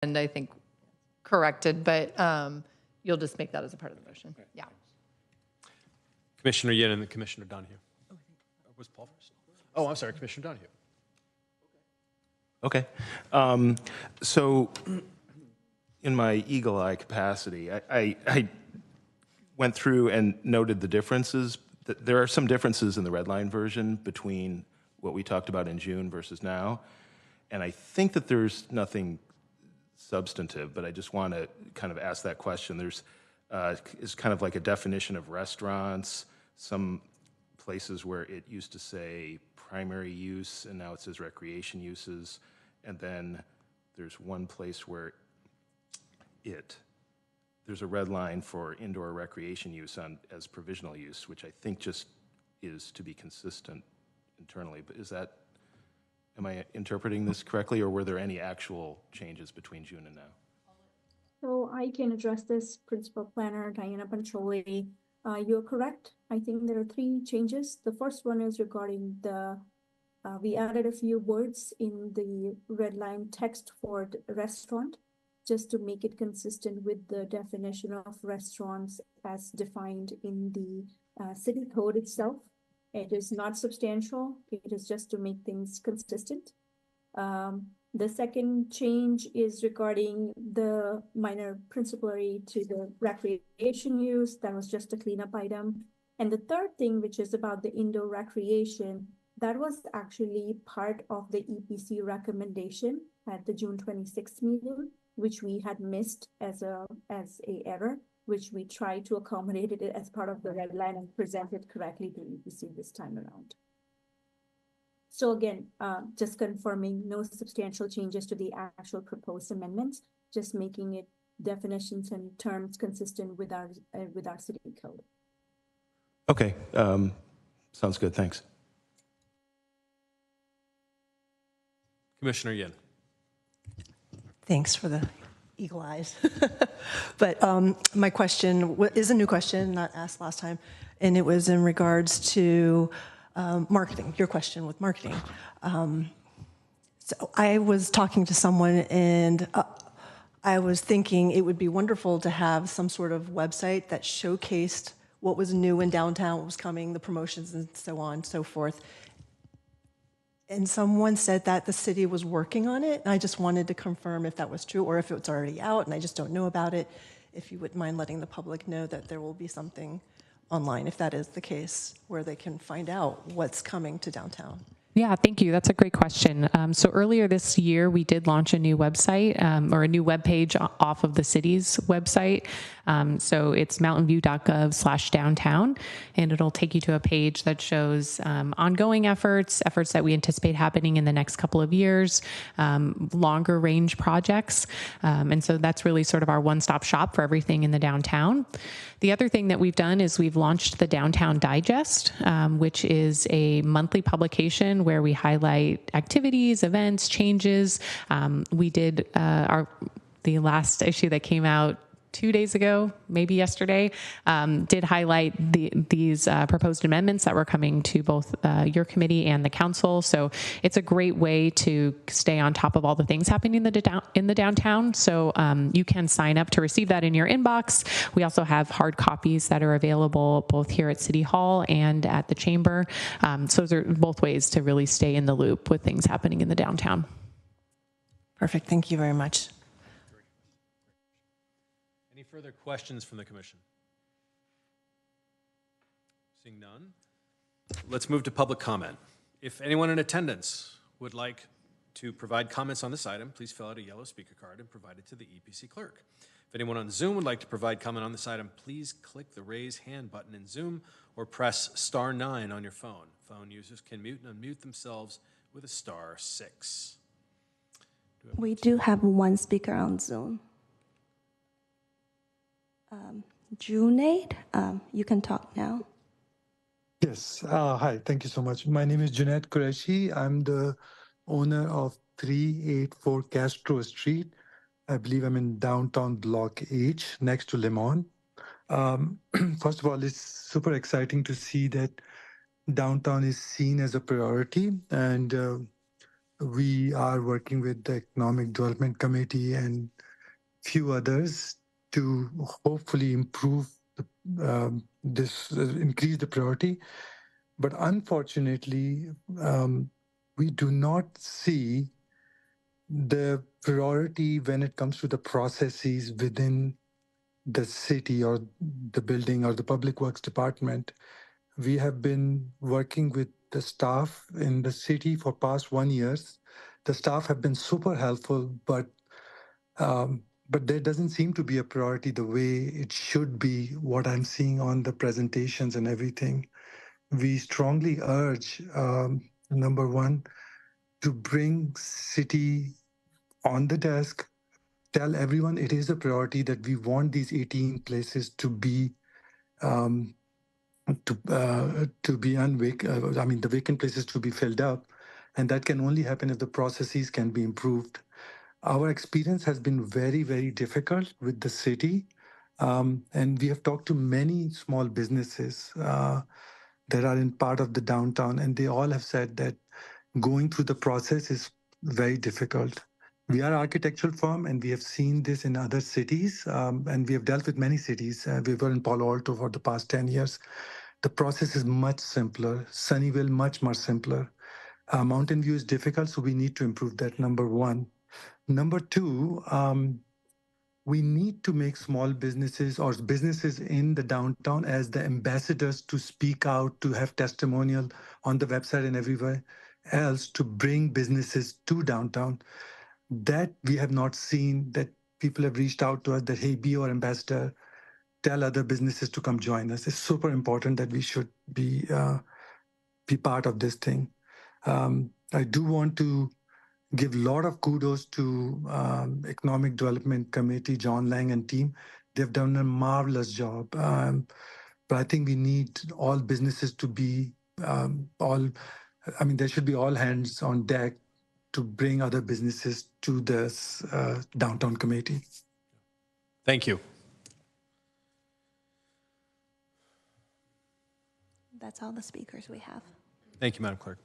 and I think corrected, but you'll just make that as a part of the motion. Okay. Yeah. Commissioner Yin and then Commissioner Donahue. Was Paul first? Oh, I'm sorry, Commissioner Donahue. Okay. So in my eagle-eye capacity, I went through and noted the differences. There are some differences in the red line version between what we talked about in June versus now. And I think that there's nothing substantive, but I just want to kind of ask that question. There's it's kind of like a definition of restaurants, some places where it used to say primary use and now it says recreation uses. And then there's one place where there's a red line for indoor recreation use as provisional use, which I think just is to be consistent internally. But am I interpreting this correctly, or were there any actual changes between June and now? So I can address this, Principal Planner Diana Pancholi. You're correct. I think there are 3 changes. The first one is regarding we added a few words in the red line text for the restaurant, just to make it consistent with the definition of restaurants as defined in the city code itself. It is not substantial. It is just to make things consistent. The second change is regarding the minor principally to the recreation use. That was just a cleanup item. And the third thing, which is about the indoor recreation, that was actually part of the EPC recommendation at the June 26th meeting, which we had missed as a error, which we tried to accommodate it as part of the red line and present it correctly to EPC this time around. So again, just confirming no substantial changes to the actual proposed amendments, just making it definitions and terms consistent with our city code. Okay, sounds good, thanks. Commissioner Yin. Thanks for the eagle eyes. But my question is a new question, not asked last time, and it was in regards to marketing, your question with marketing. So I was talking to someone and I was thinking it would be wonderful to have some sort of website that showcased what was new in downtown, what was coming, the promotions and so on and so forth. And someone said that the city was working on it. And I just wanted to confirm if that was true or if it's already out and I just don't know about it. If you wouldn't mind letting the public know that there will be something online, if that is the case, where they can find out what's coming to downtown. Yeah, thank you. That's a great question. So earlier this year, we did launch a new website or a new webpage off of the city's website. So it's mountainview.gov/downtown, and it'll take you to a page that shows ongoing efforts that we anticipate happening in the next couple of years, longer range projects. And so that's really sort of our one-stop shop for everything in the downtown. The other thing that we've done is we've launched the Downtown Digest, which is a monthly publication where we highlight activities, events, changes. We did the last issue that came out 2 days ago, maybe yesterday, did highlight these proposed amendments that were coming to both your committee and the council. So it's a great way to stay on top of all the things happening in the downtown. So you can sign up to receive that in your inbox. We also have hard copies that are available both here at City Hall and at the Chamber. So those are both ways to really stay in the loop with things happening in the downtown. Perfect. Thank you very much. Any further questions from the commission? Seeing none, let's move to public comment. If anyone in attendance would like to provide comments on this item, please fill out a yellow speaker card and provide it to the EPC clerk. If anyone on Zoom would like to provide comment on this item, please click the raise hand button in Zoom or press *9 on your phone. Phone users can mute and unmute themselves with a *6. We do have one speaker on Zoom. Junaid, you can talk now. Yes, hi, thank you so much. My name is Junaid Qureshi. I'm the owner of 384 Castro Street. I believe I'm in downtown Block H, next to Le Mans. First of all, it's super exciting to see that downtown is seen as a priority. And we are working with the Economic Development Committee and few others to hopefully improve increase the priority. But unfortunately, we do not see the priority when it comes to the processes within the city or the building or the public works department. We have been working with the staff in the city for past 1 year. The staff have been super helpful, but there doesn't seem to be a priority the way it should be, what I'm seeing on the presentations and everything. We strongly urge, number one, to bring city on the desk, tell everyone it is a priority that we want these 18 places to be um, I mean, the vacant places to be filled up, and that can only happen if the processes can be improved. Our experience has been very, very difficult with the city, and we have talked to many small businesses that are in part of the downtown, and they all have said that going through the process is very difficult. We are an architectural firm, and we have seen this in other cities, and we have dealt with many cities. We were in Palo Alto for the past 10 years. The process is much simpler. Sunnyvale, much more simpler. Mountain View is difficult, so we need to improve that, number one. Number two, we need to make small businesses or businesses in the downtown as the ambassadors to speak out, to have testimonial on the website and everywhere else to bring businesses to downtown. That we have not seen, that people have reached out to us that, hey, be our ambassador, tell other businesses to come join us. It's super important that we should be part of this thing. I do want to give a lot of kudos to Economic Development Committee, John Lang and team. They've done a marvelous job. But I think we need all businesses to be there should be all hands on deck to bring other businesses to this downtown committee. Thank you. That's all the speakers we have. Thank you, Madam Clerk.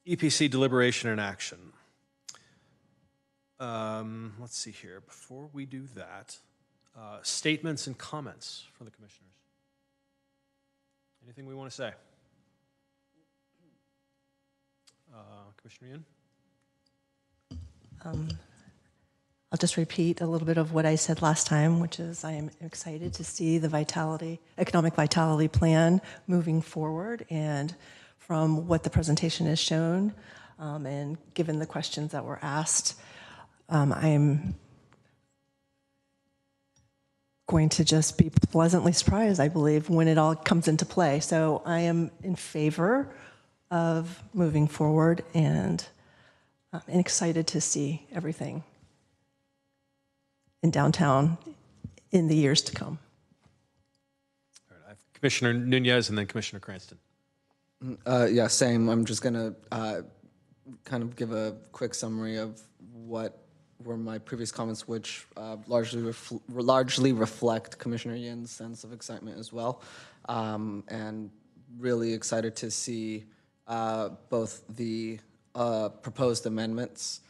EPC deliberation and action. Let's see here. Before we do that, statements and comments from the commissioners. Anything we want to say? Commissioner Yin? I'll just repeat a little bit of what I said last time, which is I am excited to see the economic vitality plan moving forward. And from what the presentation has shown, and given the questions that were asked, I am going to just be pleasantly surprised, I believe, when it all comes into play. So I am in favor of moving forward and excited to see everything in downtown in the years to come. All right, I have Commissioner Nunez and then Commissioner Cranston. Yeah, same. I'm just going to kind of give a quick summary of what were my previous comments, which largely reflect Commissioner Yin's sense of excitement as well. And really excited to see both the proposed amendments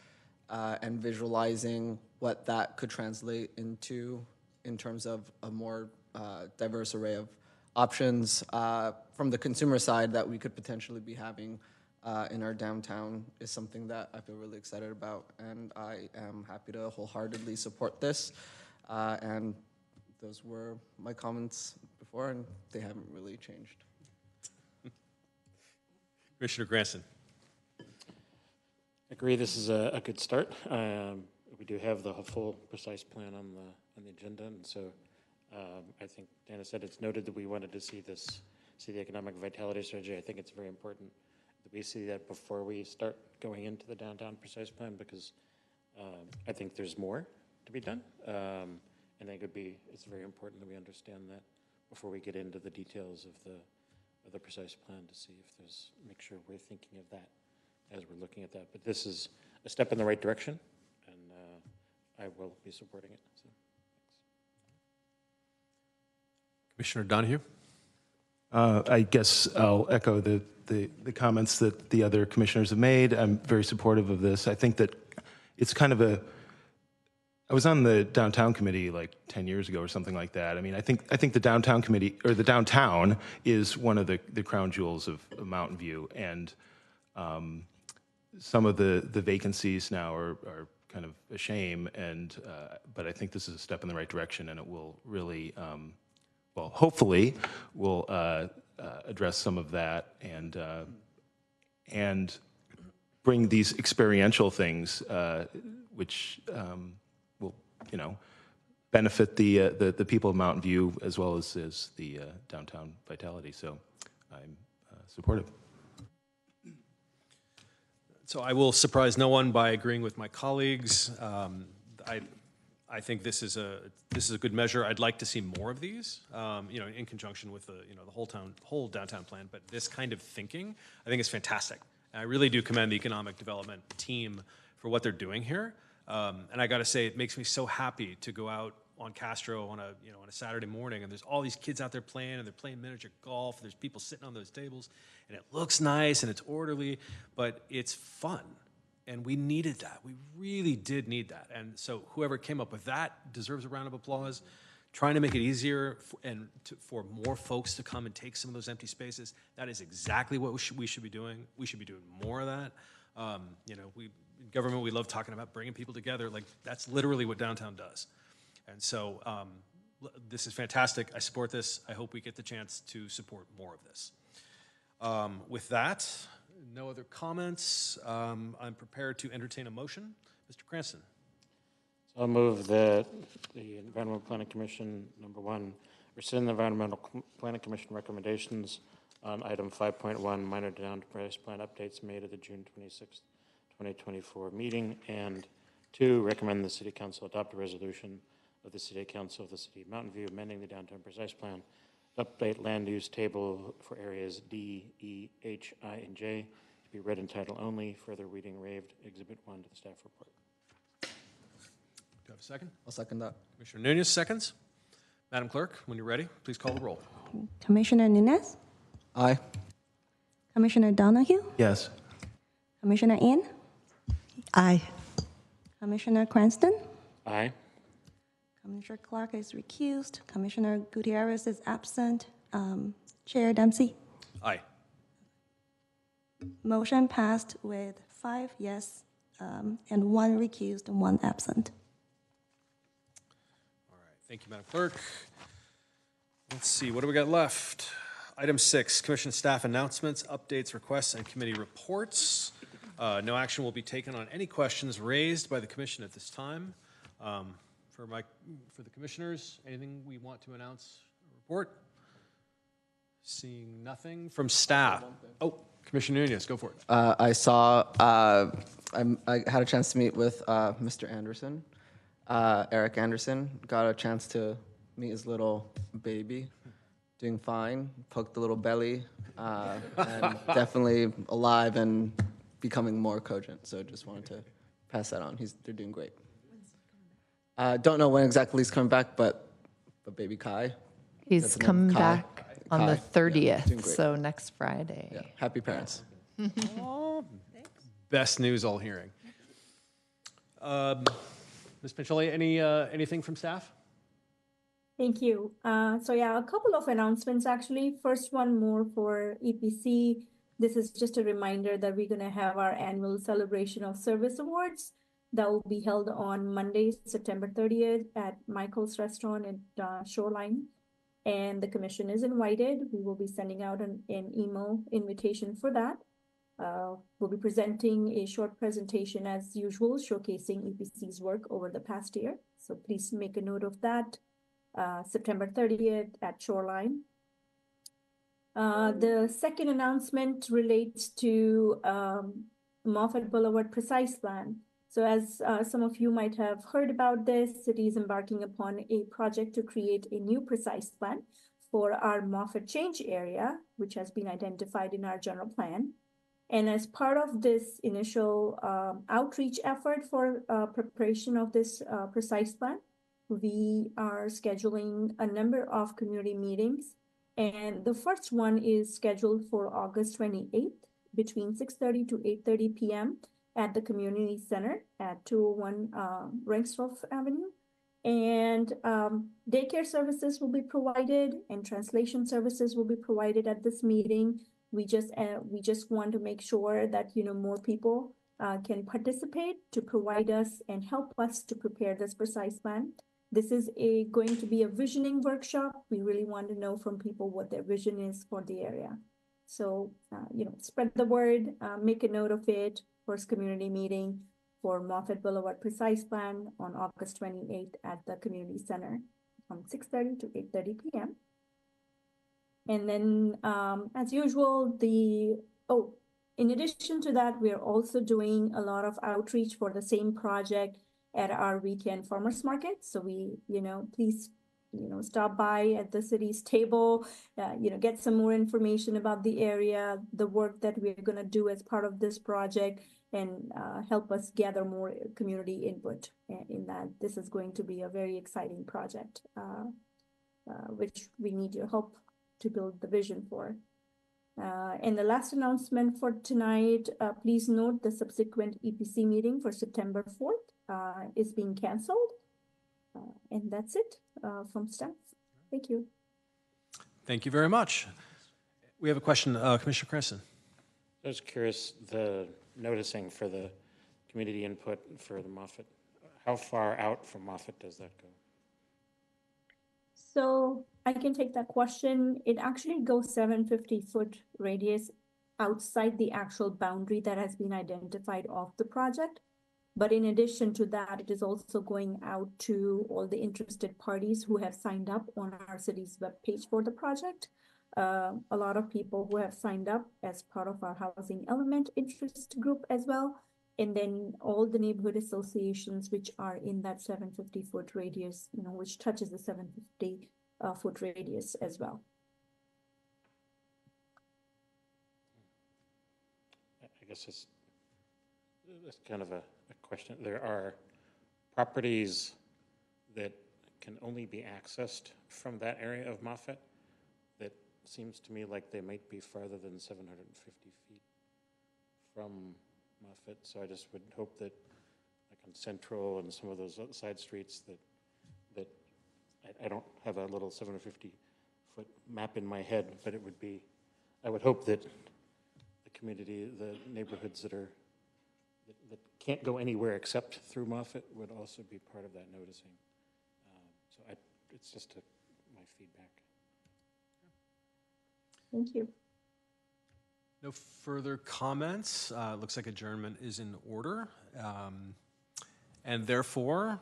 and visualizing what that could translate into in terms of a more diverse array of options from the consumer side that we could potentially be having in our downtown is something that I feel really excited about, and I am happy to wholeheartedly support this. And those were my comments before, and they haven't really changed. Commissioner Cranston. I agree. This is a good start. We do have the full precise plan on the agenda, and so I think Dana said it's noted that we wanted to see the economic vitality strategy. I think it's very important that we see that before we start going into the downtown precise plan, because I think there's more to be done, and I think it's very important that we understand that before we get into the details of the precise plan, to see if make sure we're thinking of that as we're looking at that. But this is a step in the right direction, and I will be supporting it. So, Commissioner Donahue? I guess I'll echo the comments that the other commissioners have made. I'm very supportive of this. I think that it's kind of I was on the downtown committee like 10 years ago or something like that. I mean, I think the downtown committee, or the downtown, is one of the crown jewels of Mountain View, and some of the vacancies now are kind of a shame. And but I think this is a step in the right direction, and it will really, well, hopefully, will address some of that and bring these experiential things, which will, benefit the people of Mountain View as well as the downtown vitality. So I'm supportive. So I will surprise no one by agreeing with my colleagues. I think this is a good measure. I'd like to see more of these, in conjunction with the whole downtown plan. But this kind of thinking, I think, is fantastic. And I really do commend the economic development team for what they're doing here. And I got to say, it makes me so happy to go out on Castro on a Saturday morning, and there's all these kids out there playing, and they're playing miniature golf. There's people sitting on those tables, and it looks nice and it's orderly, but it's fun. And we needed that. We really did need that. And so whoever came up with that deserves a round of applause. Trying to make it easier for more folks to come and take some of those empty spaces, that is exactly what we should be doing. We should be doing more of that. In government, we love talking about bringing people together. Like, that's literally what downtown does. And so this is fantastic. I support this. I hope we get the chance to support more of this. With that, no other comments. I'm prepared to entertain a motion. Mr. Cranston. So I'll move that the Environmental Planning Commission, number 1, rescind the Environmental Planning Commission recommendations on item 5.1, minor down price plan updates made at the June 26th, 2024 meeting, and 2, recommend the City Council adopt a resolution of the City Council of the City of Mountain View amending the downtown precise plan, update land use table for areas D, E, H, I, and J to be read in title only, further reading waived, Exhibit 1 to the staff report. Do you have a second? I'll second that. Commissioner Nunez seconds. Madam Clerk, when you're ready, please call the roll. Commissioner Nunes, Aye. Commissioner Donahue, Yes. Commissioner Inn, Aye. Commissioner Cranston, Aye. Commissioner Clark is recused, Commissioner Gutierrez is absent, Chair Dempsey. Aye. Motion passed with 5 yes and 1 recused and 1 absent. All right. Thank you, Madam Clerk. Let's see. What do we got left? Item 6, Commission staff announcements, updates, requests, and committee reports. No action will be taken on any questions raised by the Commission at this time. For the commissioners, anything we want to announce or report? Seeing nothing from staff. Oh, Commissioner Nunez, go for it. I saw, I had a chance to meet with Mr. Anderson, Eric Anderson. Got a chance to meet his little baby, doing fine, poked the little belly, and definitely alive and becoming more cogent. So just wanted to pass that on. They're doing great. Don't know when exactly he's coming back, but baby Kai. He's coming back on the 30th, yeah, doing great. so next Friday. Yeah, happy parents. Best news all hearing. Ms. Pincholi, anything from staff? Thank you. So yeah, a couple of announcements actually. First one more for EPC. This is just a reminder that we're gonna have our annual Celebration of Service Awards that will be held on Monday, September 30th at Michael's Restaurant at Shoreline. And the commission is invited. We will be sending out an email invitation for that. We'll be presenting a short presentation as usual, showcasing EPC's work over the past year. So please make a note of that. September 30th at Shoreline. The second announcement relates to Moffett Boulevard Precise Plan. So as some of you might have heard about this, city is embarking upon a project to create a new precise plan for our Moffett Change area, which has been identified in our general plan. And as part of this initial outreach effort for preparation of this precise plan, we are scheduling a number of community meetings And the first one is scheduled for August 28th between 6:30 to 8:30 p.m. at the community center at 201 Rengstorff Avenue. And daycare services will be provided and translation services will be provided at this meeting. We just want to make sure that more people can participate to provide us and help us to prepare this precise plan. This is going to be a visioning workshop. We really want to know from people what their vision is for the area. So, spread the word, make a note of it. First community meeting for Moffett Boulevard Precise Plan on August 28th at the community center from 6:30 to 8:30 p.m. And then, as usual, in addition to that, we are also doing a lot of outreach for the same project at our weekend farmers market. So please, stop by at the city's table, get some more information about the area, the work that we're going to do as part of this project, and help us gather more community input in that. This is going to be a very exciting project, which we need your help to build the vision for. And the last announcement for tonight, please note the subsequent EPC meeting for September 4th is being canceled. And that's it from staff. Thank you. Thank you very much. We have a question, Commissioner Cresson. I was curious, the noticing for the community input for the Moffett, how far out from Moffett does that go? So I can take that question. It actually goes 750-foot radius outside the actual boundary that has been identified of the project. But in addition to that, it is also going out to all the interested parties who have signed up on our city's webpage for the project. A lot of people who have signed up as part of our housing element interest group as well. And then all the neighborhood associations which are in that 750-foot radius, which touches the 750-foot radius as well. I guess it's kind of a question. There are properties that can only be accessed from that area of Moffett that seems to me like they might be farther than 750 feet from Moffett. So I just would hope that, like on Central and some of those side streets, that I don't have a little 750-foot map in my head, but it would be, I would hope that the community, the neighborhoods that can't go anywhere except through Moffett would also be part of that noticing. So it's just my feedback. Thank you. No further comments. Looks like adjournment is in order. And therefore,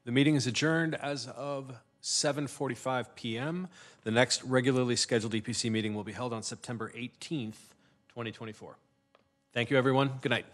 the meeting is adjourned as of 7:45 p.m. The next regularly scheduled EPC meeting will be held on September 18th, 2024. Thank you, everyone. Good night.